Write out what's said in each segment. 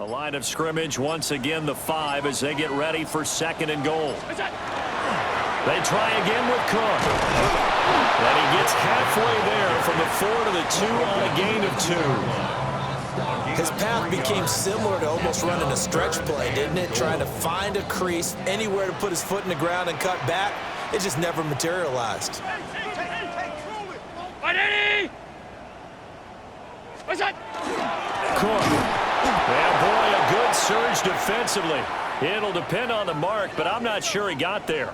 The line of scrimmage once again the 5 as they get ready for 2nd and goal. They try again with Cook. And he gets halfway there from the 4 to the 2 on a gain of 2. His path became similar to almost running a stretch play, didn't it? Trying to find a crease, anywhere to put his foot in the ground and cut back. It just never materialized. Cook. Yeah, boy, a good surge defensively. It'll depend on the mark, but I'm not sure he got there.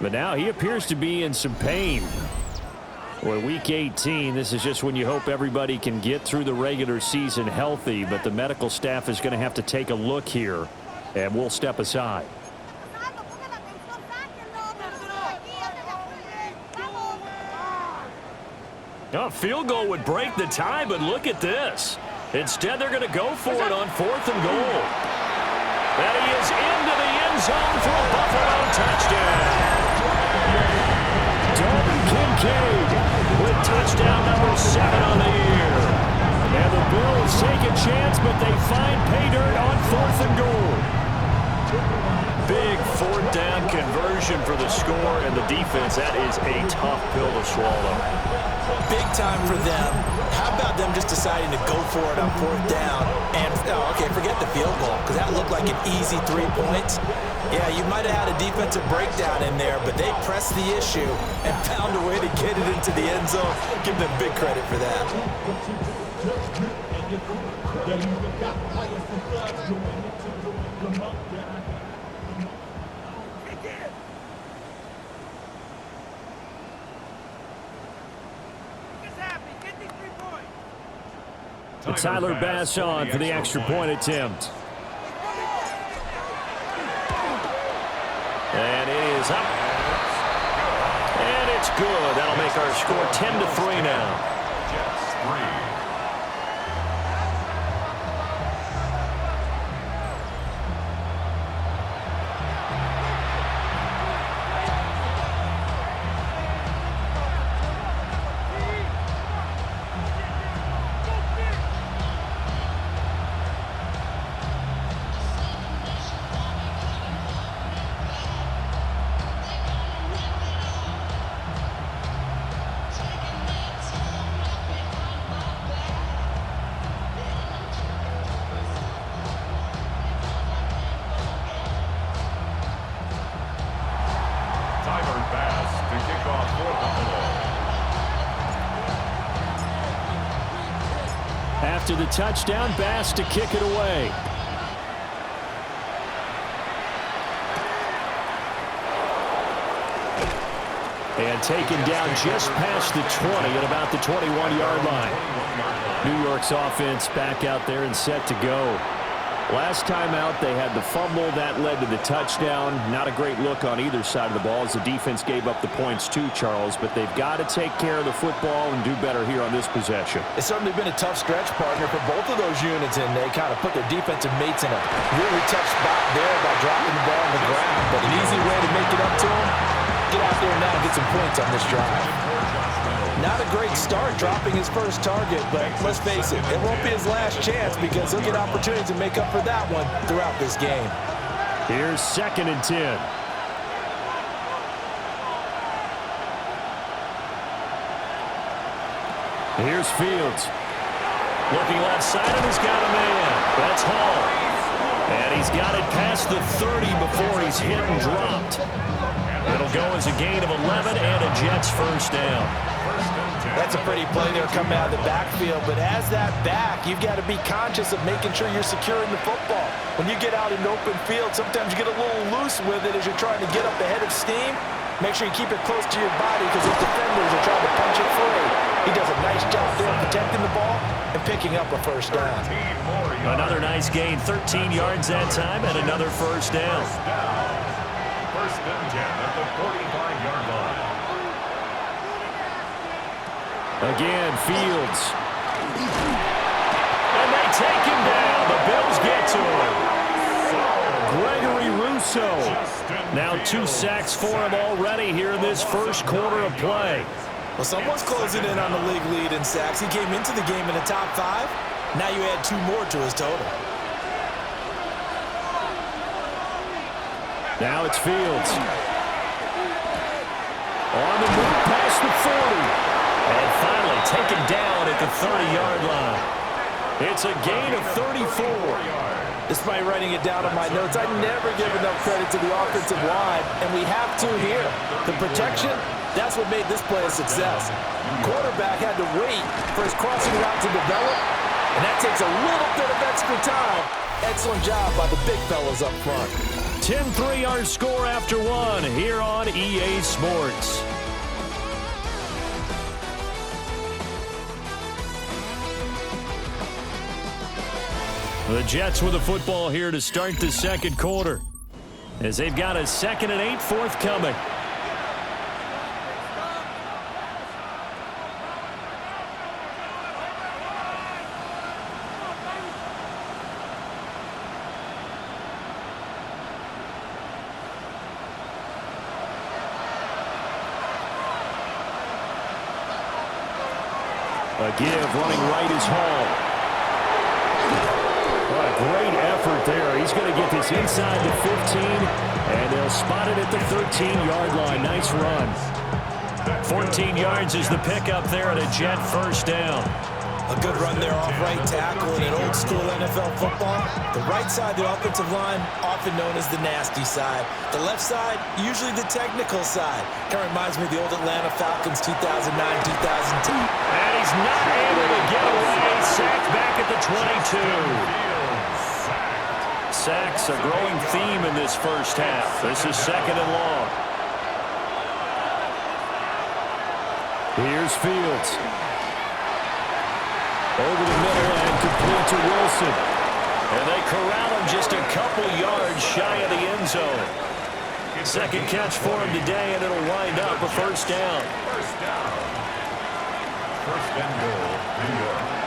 But now he appears to be in some pain. Well, week 18, this is just when you hope everybody can get through the regular season healthy, but the medical staff is going to have to take a look here, and we'll step aside. A field goal would break the tie, but look at this. Instead, they're going to go for it on 4th and goal. And he is into the end zone for a Buffalo touchdown. Dalton Kincaid with touchdown number 7 on the year. And the Bills take a chance, but they find pay dirt on 4th and goal. Big 4th down conversion for the score, and the defense, that is a tough pill to swallow. Big time for them. How about them just deciding to go for it on 4th down? And, okay, forget the field goal, because that looked like an easy 3 points. Yeah, you might have had a defensive breakdown in there, but they pressed the issue and found a way to get it into the end zone. Give them big credit for that. Tyler Bass on for the extra point attempt. And it is up. And it's good. That'll make our score 10-3 now. After the touchdown, Bass to kick it away. And taken down just past the 20 at about the 21-yard line. New York's offense back out there and set to go. Last time out, they had the fumble. That led to the touchdown. Not a great look on either side of the ball as the defense gave up the points too, Charles. But they've got to take care of the football and do better here on this possession. It's certainly been a tough stretch, partner, for both of those units, and they kind of put their defensive mates in a really tough spot there by dropping the ball on the ground. But an easy way to make it up to them, get out there now and get some points on this drive. Not a great start dropping his first target, but let's face it, it won't be his last chance because he'll get opportunities to make up for that one throughout this game. Here's 2nd and 10. Here's Fields. Looking left side, and he's got a man. That's Hall. And he's got it past the 30 before he's hit and dropped. It'll go as a gain of 11 and a Jets first down. That's a pretty play there coming out of the backfield, but as that back, you've got to be conscious of making sure you're securing the football. When you get out in open field, sometimes you get a little loose with it as you're trying to get up ahead of steam. Make sure you keep it close to your body because those defenders are trying to punch it free. He does a nice job there protecting the ball and picking up a first down. Another nice gain, 13 yards that time, and another first down. First and 10 at the 45-yard line. Again, Fields. And they take him down. The Bills get to him. Gregory Rousseau. Now 2 sacks for him already here in this first quarter of play. Well, someone's closing in on the league lead in sacks. He came into the game in the top 5. Now you add 2 more to his total. Now it's Fields. On the move past the 40. And finally taken down at the 30-yard line. It's a gain of 34. Despite writing it down on my notes, I never give enough credit to the offensive line, and we have to here. The protection, that's what made this play a success. Quarterback had to wait for his crossing route to develop, and that takes a little bit of extra time. Excellent job by the big fellas up front. 10-3 our score after one here on EA Sports. The Jets with the football here to start the second quarter, as they've got a 2nd and 8 forthcoming. A give running right is Hall. Great effort there. He's going to get this inside the 15, and they'll spot it at the 13-yard line. Nice run. 14 yards is the pickup there at a Jet first down. A good run there off right tackle in an old-school NFL football. The right side of the offensive line, often known as the nasty side. The left side, usually the technical side. Kind of reminds me of the old Atlanta Falcons 2009-2010. And he's not able to get away. Sacked back at the 22. Sacks a growing theme in this first half. This is 2nd and long. Here's Fields. Over the middle and complete to Wilson. And they corral him just a couple yards shy of the end zone. Second catch for him today, and it'll wind up a first down. First down. First and goal, New York.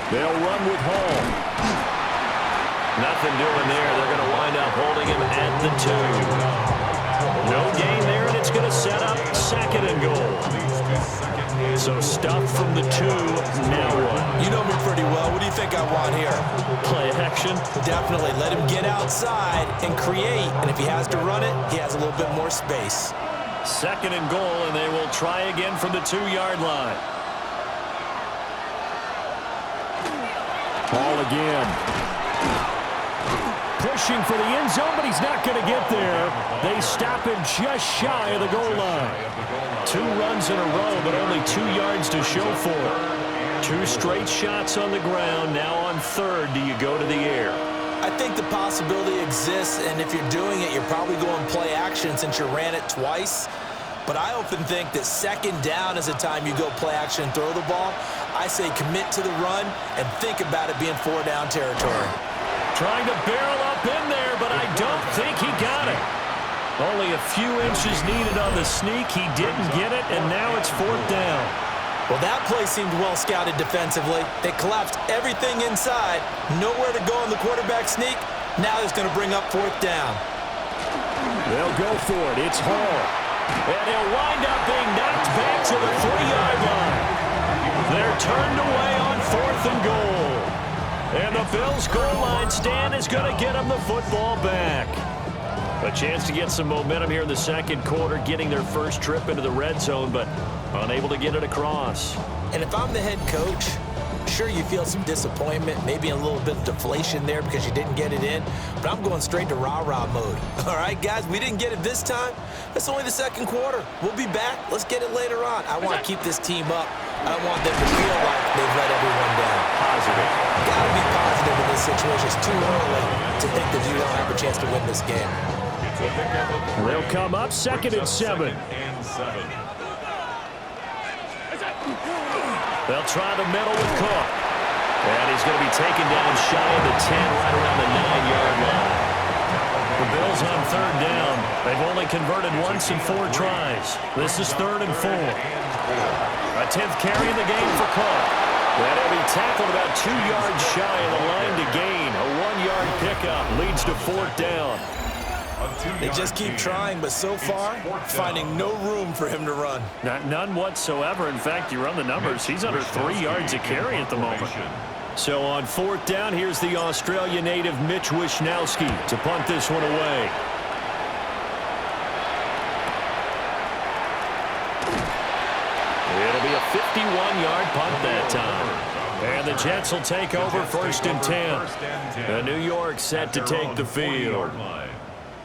They'll run with Hall. Nothing doing there. They're going to wind up holding him at the 2. No gain there, and it's going to set up 2nd and goal. So stuff from the 2, now what? You know me pretty well. What do you think I want here? Play action? Definitely. Let him get outside and create. And if he has to run it, he has a little bit more space. 2nd and goal, and they will try again from the 2-yard line. Ball again. Pushing for the end zone, but he's not going to get there. They stop him just shy of the goal line. 2 runs in a row, but only 2 yards to show for it. 2 straight shots on the ground. Now on 3rd, do you go to the air? I think the possibility exists, and if you're doing it, you're probably going play action since you ran it twice. But I often think that 2nd down is the time you go play action and throw the ball. I say commit to the run and think about it being 4-down territory. Trying to barrel up in there, but I don't think he got it. Only a few inches needed on the sneak. He didn't get it, and now it's 4th down. Well, that play seemed well scouted defensively. They collapsed everything inside. Nowhere to go on the quarterback sneak. Now it's going to bring up 4th down. They'll go for it. It's Hall. And he'll wind up being knocked back to the 3-yard line. They're turned away on 4th and goal. And the Bills' goal line stand is going to get them the football back. A chance to get some momentum here in the second quarter, getting their first trip into the red zone, but unable to get it across. And if I'm the head coach, sure, you feel some disappointment, maybe a little bit of deflation there because you didn't get it in, but I'm going straight to rah-rah mode. All right, guys, we didn't get it this time. That's only the second quarter. We'll be back. Let's get it later on. I want to keep this team up. I don't want them to feel like they've let everyone down. Positive. Got to be positive in this situation. It's too early to think that you don't have a chance to win this game. They'll come up 2nd and 7. They'll try the middle with Cook. And he's going to be taken down shy of the 10, right around the 9-yard line. The Bills on 3rd down. They've only converted once in 4 tries. This is 3rd and 4. A 10th carry in the game for Cook. And he'll be tackled about 2 yards shy of the line to gain. A 1-yard pickup leads to 4th down. They just keep trying, but so far, finding no room for him to run. None whatsoever. In fact, you run the numbers. He's under 3 yards a carry at the moment. So on 4th down, here's the Australia native Mitch Wishnowsky to punt this one away. It'll be a 51-yard punt that time. And the Jets will take over 1st and 10. The New York set to take the field.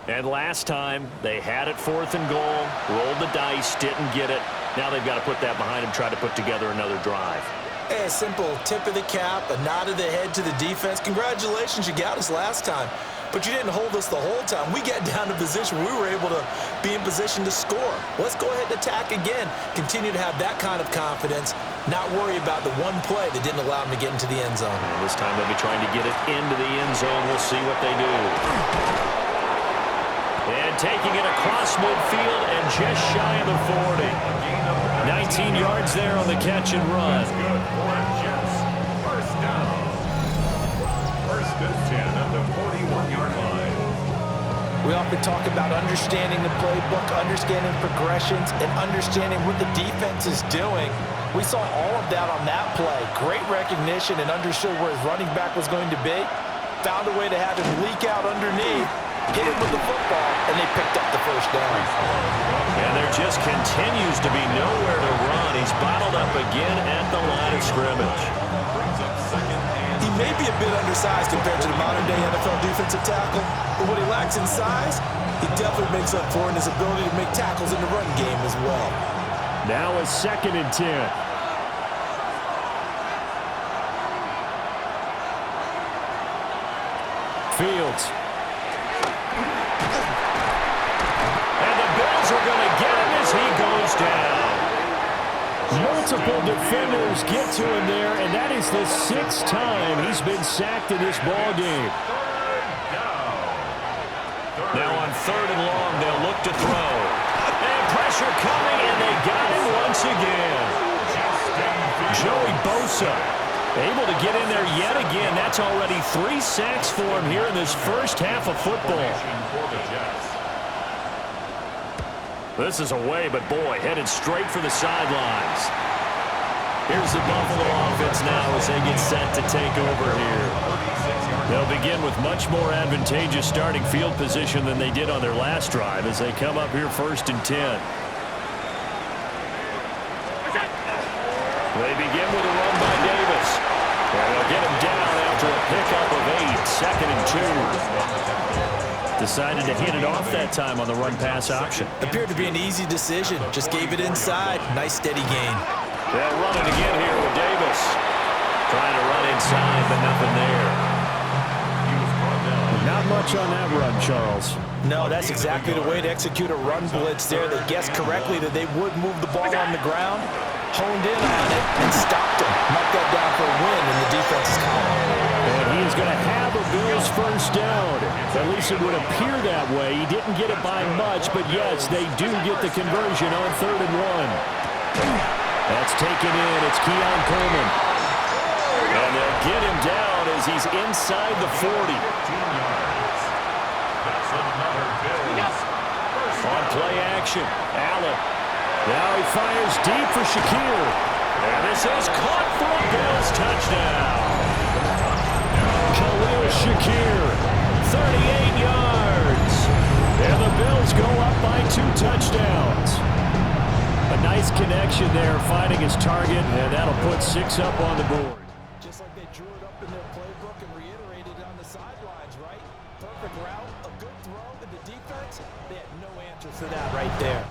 And last time, they had it 4th and goal, rolled the dice, didn't get it. Now they've got to put that behind them, try to put together another drive. Hey, a simple tip of the cap, a nod of the head to the defense. Congratulations, you got us last time. But you didn't hold us the whole time. We got down to position where we were able to be in position to score. Let's go ahead and attack again. Continue to have that kind of confidence, not worry about the one play that didn't allow them to get into the end zone. And this time they'll be trying to get it into the end zone. We'll see what they do. And taking it across midfield and just shy of the 40. 19 yards there on the catch and run. First down. 1st and 10 at the 41-yard line. We often talk about understanding the playbook, understanding progressions, and understanding what the defense is doing. We saw all of that on that play. Great recognition and understood where his running back was going to be. Found a way to have him leak out underneath, hit him with the football, and they picked up the 1st down. And there just continues to be nowhere to run. He's bottled up again at the line of scrimmage. He may be a bit undersized compared to the modern-day NFL defensive tackle, but what he lacks in size, he definitely makes up for in his ability to make tackles in the run game as well. Now a 2nd and 10. Fields. And the Bills are going to get him as he goes down. Multiple defenders get to him there, and that is the 6th time he's been sacked in this ball game. Now on 3rd and long, they'll look to throw. And pressure coming, and they got him once again. Joey Bosa able to get in there yet again. That's already 3 sacks for him here in this first half of football. This is away, but boy, headed straight for the sidelines. Here's the Buffalo offense now as they get set to take over here. They'll begin with much more advantageous starting field position than they did on their last drive as they come up here 1st and 10. They begin with a run by Davis. And they'll get him down after a pickup of 8, 2nd and 2. Decided to hand it off that time on the run-pass option. Appeared to be an easy decision. Just gave it inside. Nice, steady gain. They'll run it again here with Davis. Trying to run inside, but nothing there. Not much on that run, Charles. No, that's exactly the way to execute a run blitz there. They guessed correctly that they would move the ball on the ground, honed in on it, and stopped him. Knocked that down for a win in the defense's column. And he is going to have a Bills 1st down. At least it would appear that way. He didn't get it by much, but yes, they do get the conversion on 3rd and 1. That's taken in. It's Keon Coleman. And they'll get him down as he's inside the 40. On play action, Allen. Now he fires deep for Shakir. And this is caught for a Bills touchdown. Khalil Shakir, 38 yards. And the Bills go up by 2 touchdowns. A nice connection there, finding his target, and that'll put 6 up on the board. Just like they drew it up in their playbook and reiterated on the sidelines, right? Perfect route, a good throw, and the defense, they had no answer for that right there.